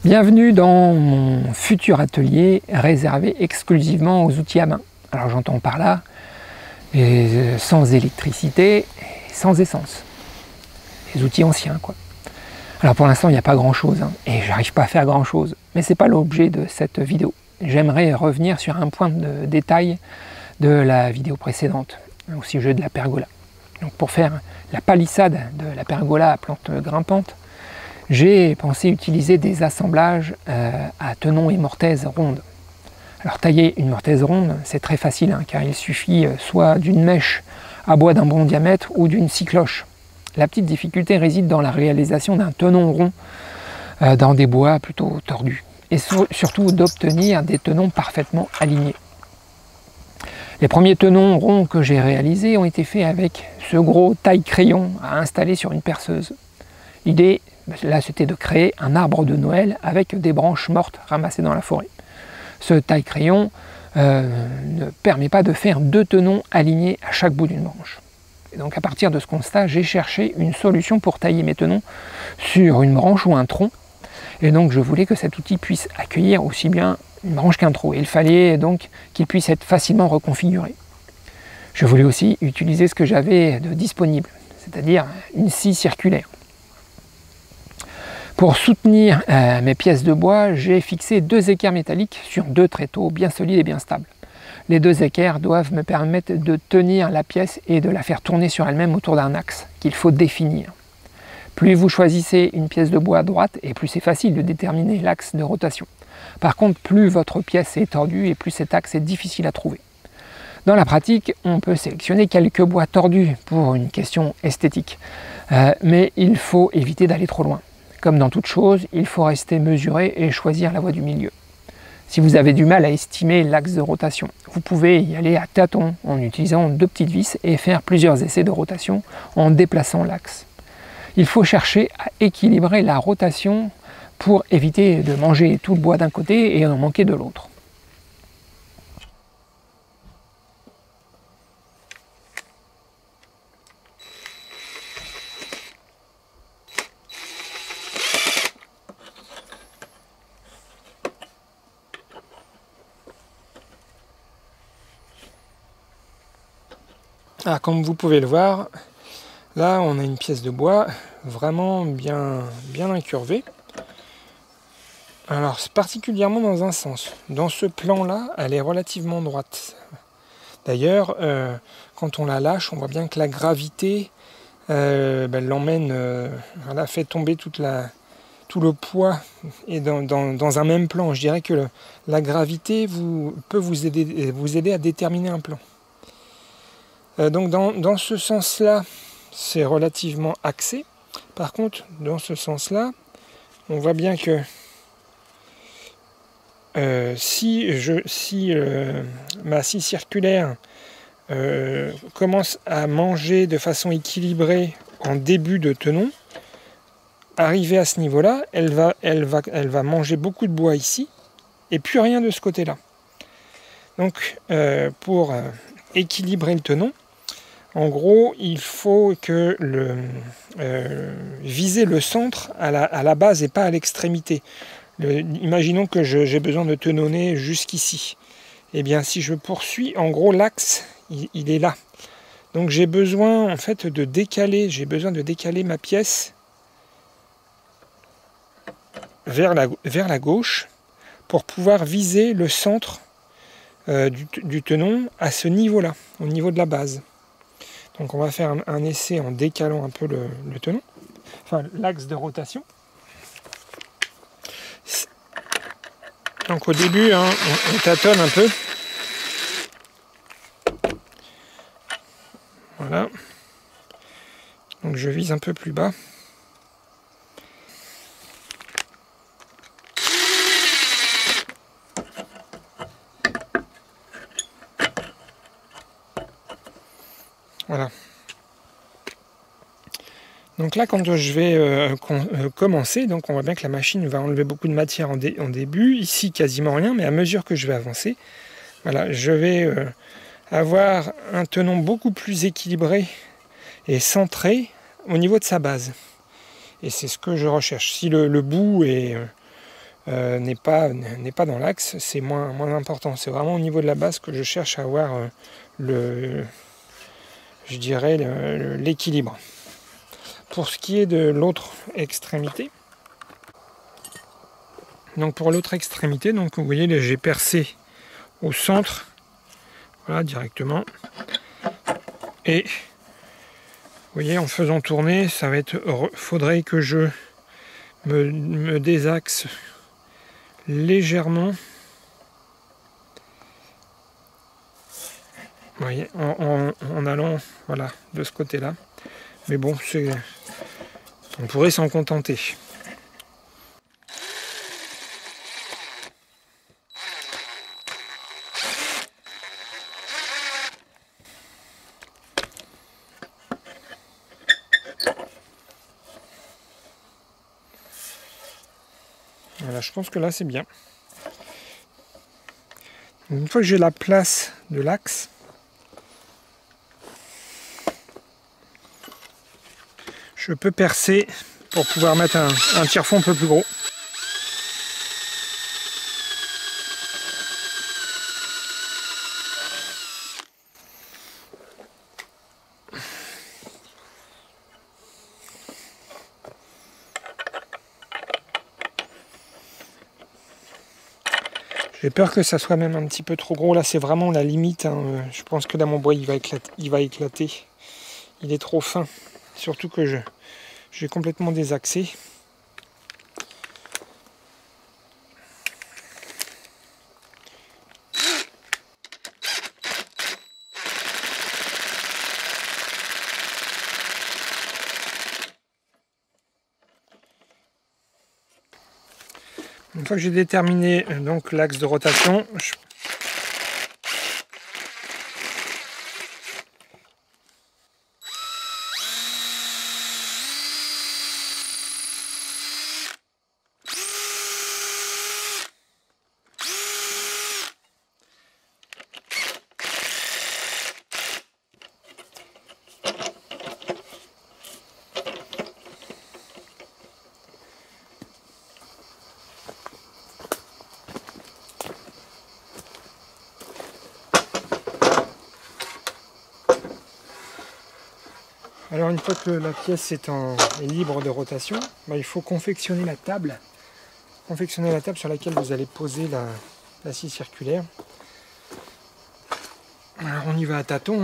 Bienvenue dans mon futur atelier réservé exclusivement aux outils à main. Alors j'entends par là sans électricité et sans essence. Les outils anciens quoi. Alors pour l'instant il n'y a pas grand chose et j'arrive pas à faire grand chose. Mais c'est pas l'objet de cette vidéo. J'aimerais revenir sur un point de détail de la vidéo précédente, au sujet de la pergola. Donc pour faire la palissade de la pergola à plantes grimpantes, j'ai pensé utiliser des assemblages à tenons et mortaises rondes. Alors tailler une mortaise ronde, c'est très facile, car il suffit soit d'une mèche à bois d'un bon diamètre ou d'une scie cloche. La petite difficulté réside dans la réalisation d'un tenon rond dans des bois plutôt tordus, et surtout d'obtenir des tenons parfaitement alignés. Les premiers tenons ronds que j'ai réalisés ont été faits avec ce gros taille-crayon à installer sur une perceuse. L'idée, là, c'était de créer un arbre de Noël avec des branches mortes ramassées dans la forêt. Ce taille-crayon ne permet pas de faire deux tenons alignés à chaque bout d'une branche. Et donc à partir de ce constat, j'ai cherché une solution pour tailler mes tenons sur une branche ou un tronc. Et donc je voulais que cet outil puisse accueillir aussi bien une branche qu'un tronc. Et il fallait donc qu'il puisse être facilement reconfiguré. Je voulais aussi utiliser ce que j'avais de disponible, c'est-à-dire une scie circulaire. Pour soutenir mes pièces de bois, j'ai fixé deux équerres métalliques sur deux tréteaux bien solides et bien stables. Les deux équerres doivent me permettre de tenir la pièce et de la faire tourner sur elle-même autour d'un axe qu'il faut définir. Plus vous choisissez une pièce de bois droite, et plus c'est facile de déterminer l'axe de rotation. Par contre, plus votre pièce est tordue et plus cet axe est difficile à trouver. Dans la pratique, on peut sélectionner quelques bois tordus pour une question esthétique, mais il faut éviter d'aller trop loin. Comme dans toute chose, il faut rester mesuré et choisir la voie du milieu. Si vous avez du mal à estimer l'axe de rotation, vous pouvez y aller à tâtons en utilisant deux petites vis et faire plusieurs essais de rotation en déplaçant l'axe. Il faut chercher à équilibrer la rotation pour éviter de manger tout le bois d'un côté et en manquer de l'autre. Ah, comme vous pouvez le voir, là on a une pièce de bois vraiment bien incurvée. Alors particulièrement dans un sens. Dans ce plan-là, elle est relativement droite. D'ailleurs, quand on la lâche, on voit bien que la gravité l'emmène, elle a fait tomber tout le poids et dans un même plan. Je dirais que la gravité peut vous aider à déterminer un plan. Donc dans ce sens-là, c'est relativement axé. Par contre, dans ce sens-là, on voit bien que si ma scie circulaire commence à manger de façon équilibrée en début de tenon, arrivé à ce niveau-là, elle va manger beaucoup de bois ici et plus rien de ce côté-là. Donc pour équilibrer le tenon, en gros, il faut que viser le centre à la base et pas à l'extrémité. Imaginons que j'ai besoin de tenonner jusqu'ici. Eh bien, si je poursuis, en gros, l'axe, il est là. Donc j'ai besoin en fait de décaler ma pièce vers la gauche pour pouvoir viser le centre du tenon à ce niveau-là, au niveau de la base. Donc on va faire un essai en décalant un peu le tenon, enfin l'axe de rotation. Donc au début, on tâtonne un peu. Voilà. Donc je vise un peu plus bas. Voilà. Donc là, quand je vais commencer, donc on voit bien que la machine va enlever beaucoup de matière en début, ici quasiment rien, mais à mesure que je vais avancer, voilà, je vais avoir un tenon beaucoup plus équilibré et centré au niveau de sa base. Et c'est ce que je recherche. Si le bout est n'est pas dans l'axe, c'est moins important. C'est vraiment au niveau de la base que je cherche à avoir je dirais l'équilibre. Pour ce qui est de l'autre extrémité, donc pour l'autre extrémité, donc vous voyez, j'ai percé au centre, voilà, directement, et vous voyez, en faisant tourner, ça va être, faudrait que je me désaxe légèrement, vous voyez, en allant, voilà, de ce côté-là. Mais bon, on pourrait s'en contenter. Voilà, je pense que là c'est bien. Une fois que j'ai la place de l'axe, je peux percer pour pouvoir mettre un tire-fond un peu plus gros. J'ai peur que ça soit même un petit peu trop gros. Là, c'est vraiment la limite, hein. Je pense que là, mon bois, il va éclater. Il est trop fin. Surtout que j'ai complètement désaxé. Une fois que j'ai déterminé donc l'axe de rotation, alors une fois que la pièce est libre de rotation, il faut confectionner la table. Confectionner la table sur laquelle vous allez poser la scie circulaire. Alors on y va à tâtons.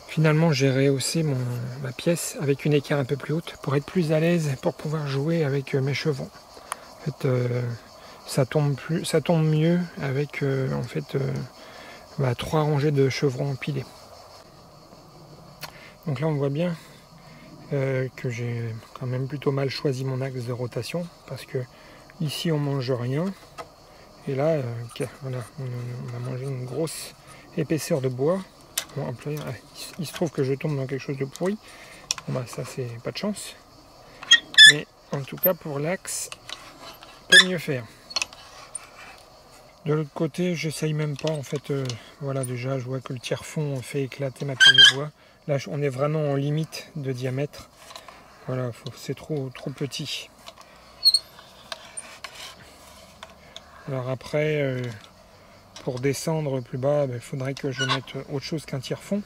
Finalement, j'ai rehaussé ma pièce avec une équerre un peu plus haute pour être plus à l'aise, pour pouvoir jouer avec mes chevrons. En fait, ça tombe mieux avec 3 rangées de chevrons empilés. Donc là, on voit bien que j'ai quand même plutôt mal choisi mon axe de rotation, parce que ici on mange rien, et là, voilà, on a mangé une grosse épaisseur de bois. Bon, après, il se trouve que je tombe dans quelque chose de pourri. Bon, ça c'est pas de chance. Mais en tout cas pour l'axe, on peut mieux faire. De l'autre côté, j'essaye même pas. En fait, voilà, déjà je vois que le tiers-fond fait éclater ma pièce de bois. Là, on est vraiment en limite de diamètre. Voilà, c'est trop petit. Alors après, pour descendre plus bas, il faudrait que je mette autre chose qu'un tiers-fond.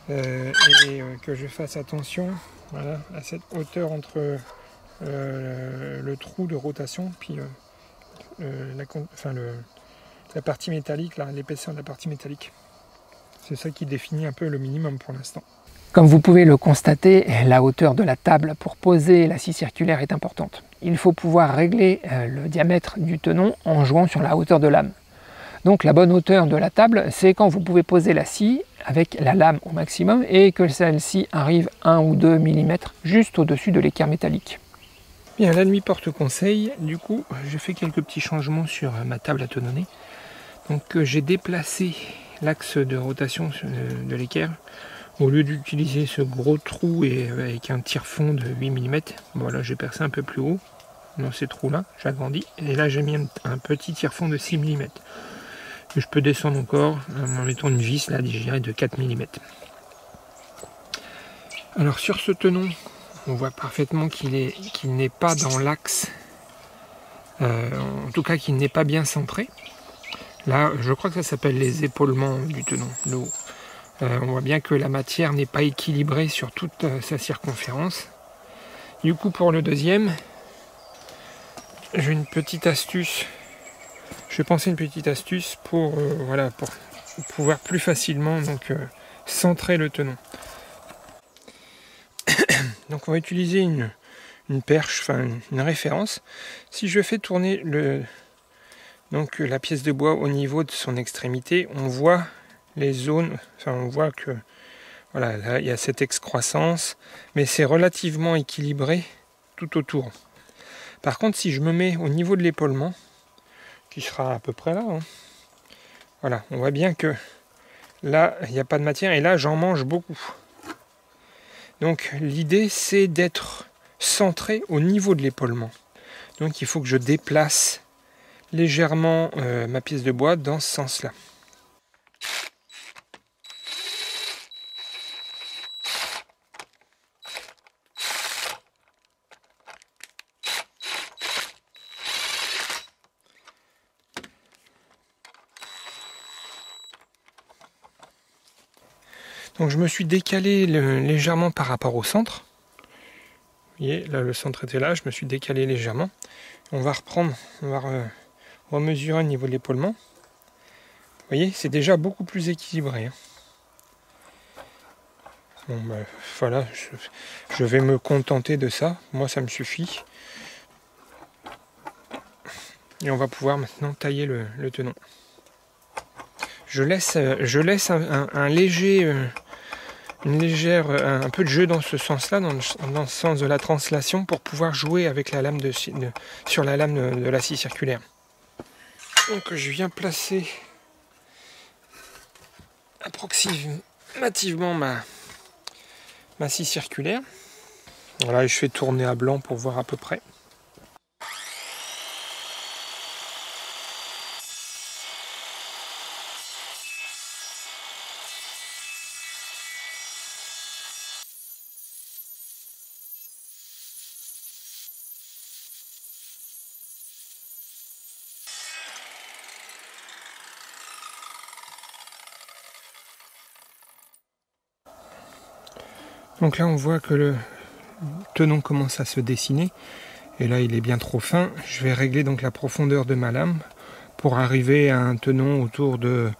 Et que je fasse attention, voilà, à cette hauteur entre le trou de rotation puis la partie métallique, l'épaisseur de la partie métallique. C'est ça qui définit un peu le minimum pour l'instant. Comme vous pouvez le constater, la hauteur de la table pour poser la scie circulaire est importante. Il faut pouvoir régler le diamètre du tenon en jouant sur la hauteur de lame. Donc la bonne hauteur de la table, c'est quand vous pouvez poser la scie avec la lame au maximum et que celle-ci arrive 1 ou 2 mm juste au-dessus de l'équerre métallique. Bien, la nuit porte conseil, du coup j'ai fait quelques petits changements sur ma table à tenonner. Donc j'ai déplacé l'axe de rotation de l'équerre. Au lieu d'utiliser ce gros trou et avec un tire-fond de 8 mm, voilà, j'ai percé un peu plus haut dans ces trous-là, j'agrandis. Et là j'ai mis un petit tire-fond de 6 mm. Que je peux descendre encore en mettant une vis là, je dirais de 4 mm. Alors sur ce tenon, on voit parfaitement qu'il n'est pas dans l'axe, en tout cas qu'il n'est pas bien centré. Là, je crois que ça s'appelle les épaulements du tenon, le haut. On voit bien que la matière n'est pas équilibrée sur toute sa circonférence. Du coup, pour le deuxième, j'ai une petite astuce. Je vais penser une petite astuce pour, voilà, pour pouvoir plus facilement donc, centrer le tenon. Donc on va utiliser une perche, enfin une référence. Si je fais tourner donc la pièce de bois au niveau de son extrémité, on voit les zones, enfin on voit que voilà, là il y a cette excroissance, mais c'est relativement équilibré tout autour. Par contre, si je me mets au niveau de l'épaulement, qui sera à peu près là, hein, voilà, on voit bien que là il n'y a pas de matière et là j'en mange beaucoup. Donc l'idée c'est d'être centré au niveau de l'épaulement. Donc il faut que je déplace légèrement ma pièce de bois dans ce sens-là. Donc je me suis décalé légèrement par rapport au centre. Vous voyez, là le centre était là, je me suis décalé légèrement. On va reprendre, on va remesurer au niveau de l'épaulement. Vous voyez, c'est déjà beaucoup plus équilibré. Hein. Bon, ben, voilà, je vais me contenter de ça. Moi, ça me suffit. Et on va pouvoir maintenant tailler le tenon. Je laisse un léger... un peu de jeu dans ce sens-là, dans le sens de la translation, pour pouvoir jouer avec la lame sur la lame de la scie circulaire. Donc je viens placer approximativement ma scie circulaire. Voilà, et je fais tourner à blanc pour voir à peu près. Donc là on voit que le tenon commence à se dessiner et là il est bien trop fin. Je vais régler donc la profondeur de ma lame pour arriver à un tenon autour de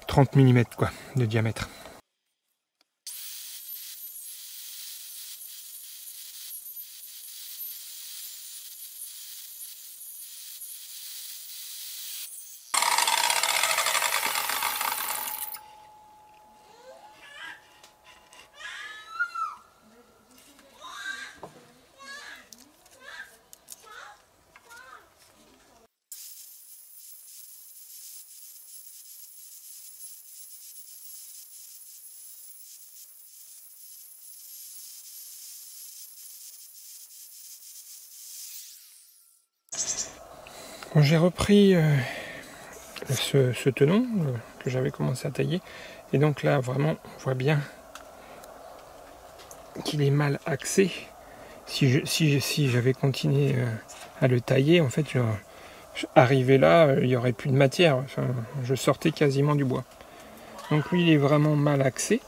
30 mm quoi, de diamètre. Bon, j'ai repris ce tenon que j'avais commencé à tailler et donc là vraiment on voit bien qu'il est mal axé. Si j'avais continué à le tailler, en fait arrivé là il n'y aurait plus de matière, enfin, je sortais quasiment du bois. Donc lui il est vraiment mal axé,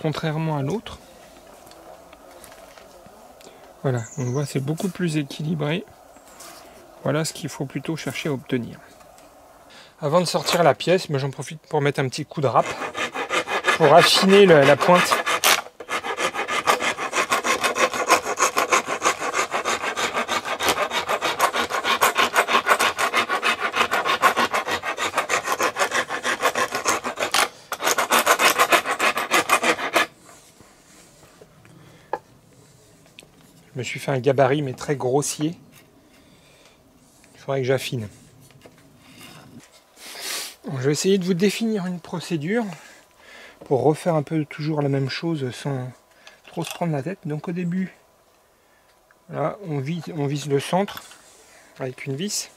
contrairement à l'autre. Voilà, on voit c'est beaucoup plus équilibré. Voilà ce qu'il faut plutôt chercher à obtenir. Avant de sortir la pièce, j'en profite pour mettre un petit coup de râpe pour affiner la pointe. me suis fait un gabarit mais très grossier. Il faudrait que j'affine. Bon, je vais essayer de vous définir une procédure pour refaire un peu toujours la même chose sans trop se prendre la tête. Donc au début, là, on vise le centre avec une vis.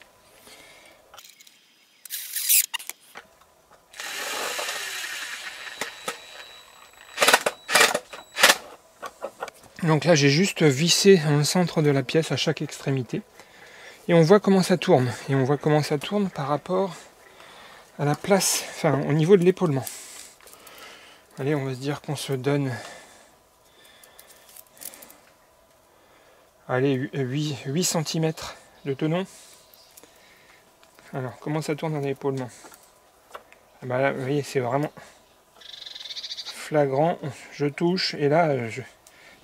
Donc là, j'ai juste vissé un centre de la pièce à chaque extrémité. Et on voit comment ça tourne. Et on voit comment ça tourne par rapport à la place, enfin au niveau de l'épaulement. Allez, on va se dire qu'on se donne... Allez, 8 cm de tenon. Alors, comment ça tourne dans l'épaulement? Ah bah là, vous voyez, c'est vraiment flagrant. Je touche et là,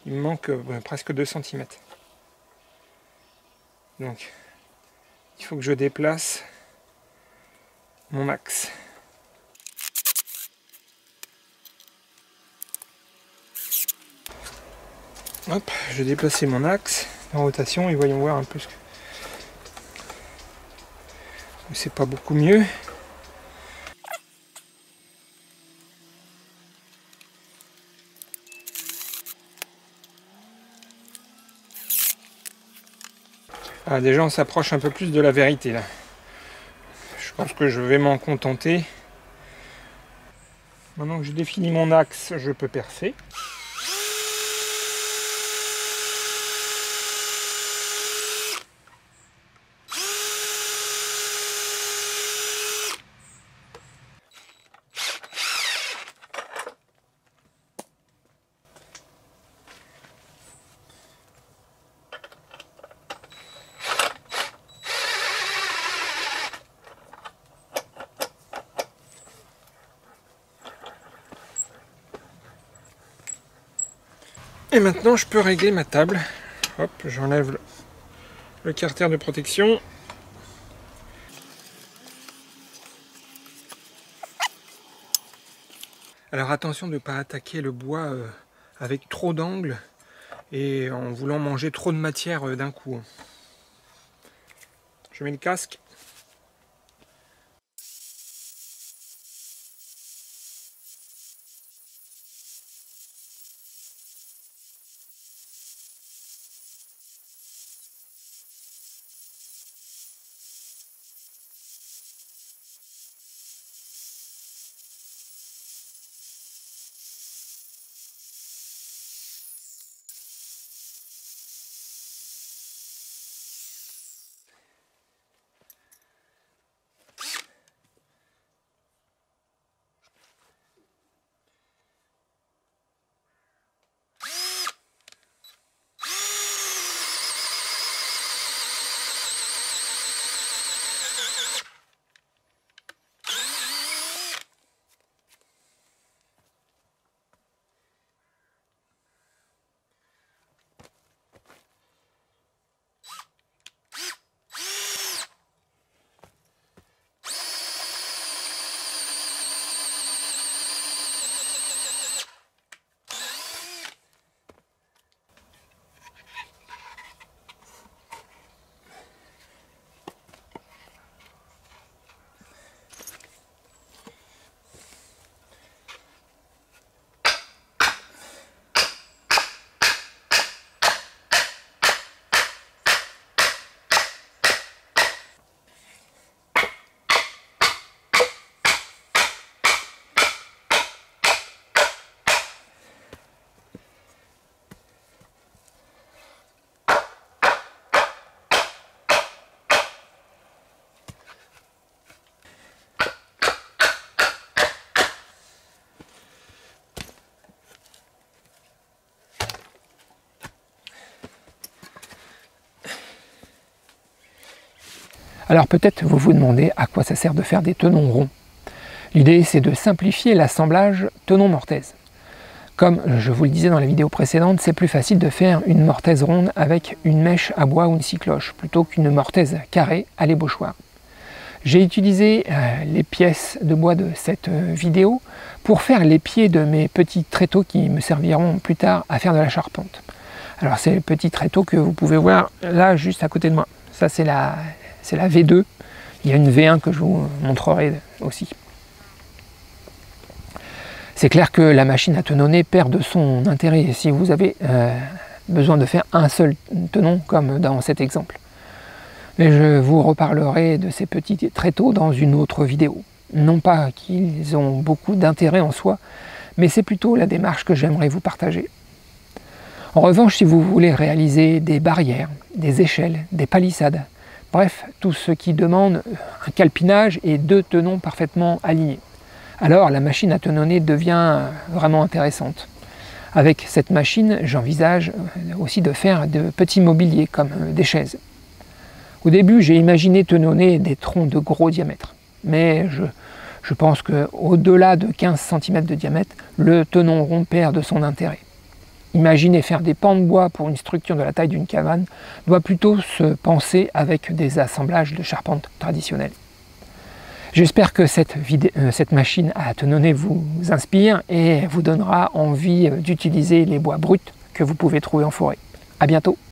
il me manque presque 2 cm. Donc, il faut que je déplace mon axe. Hop, je vais déplacer mon axe en rotation et voyons voir un peu ce que... C'est pas beaucoup mieux. Ah, déjà on s'approche un peu plus de la vérité là. Je pense que je vais m'en contenter. Maintenant que j'ai défini mon axe, je peux percer. Et maintenant je peux régler ma table. Hop, j'enlève le carter de protection. Alors attention de ne pas attaquer le bois avec trop d'angles et en voulant manger trop de matière d'un coup. Je mets le casque. Alors peut-être vous vous demandez à quoi ça sert de faire des tenons ronds. L'idée c'est de simplifier l'assemblage tenon-mortaise. Comme je vous le disais dans la vidéo précédente, c'est plus facile de faire une mortaise ronde avec une mèche à bois ou une scie cloche plutôt qu'une mortaise carrée à l'ébauchoir. J'ai utilisé les pièces de bois de cette vidéo pour faire les pieds de mes petits tréteaux qui me serviront plus tard à faire de la charpente. Alors c'est le petit tréteau que vous pouvez voir là juste à côté de moi. Ça c'est la V2. Il y a une V1 que je vous montrerai aussi. C'est clair que la machine à tenonner perd de son intérêt si vous avez besoin de faire un seul tenon comme dans cet exemple. Mais je vous reparlerai de ces petits tréteaux dans une autre vidéo. Non pas qu'ils ont beaucoup d'intérêt en soi, mais c'est plutôt la démarche que j'aimerais vous partager. En revanche, si vous voulez réaliser des barrières, des échelles, des palissades, bref, tout ce qui demande un calpinage et 2 tenons parfaitement alignés, alors la machine à tenonner devient vraiment intéressante. Avec cette machine, j'envisage aussi de faire de petits mobiliers comme des chaises. Au début, j'ai imaginé tenonner des troncs de gros diamètre, mais je pense qu'au-delà de 15 cm de diamètre, le tenon rond perd de son intérêt. Imaginer faire des pans de bois pour une structure de la taille d'une cabane doit plutôt se penser avec des assemblages de charpente traditionnels. J'espère que cette machine à tenonner vous inspire et vous donnera envie d'utiliser les bois bruts que vous pouvez trouver en forêt. À bientôt!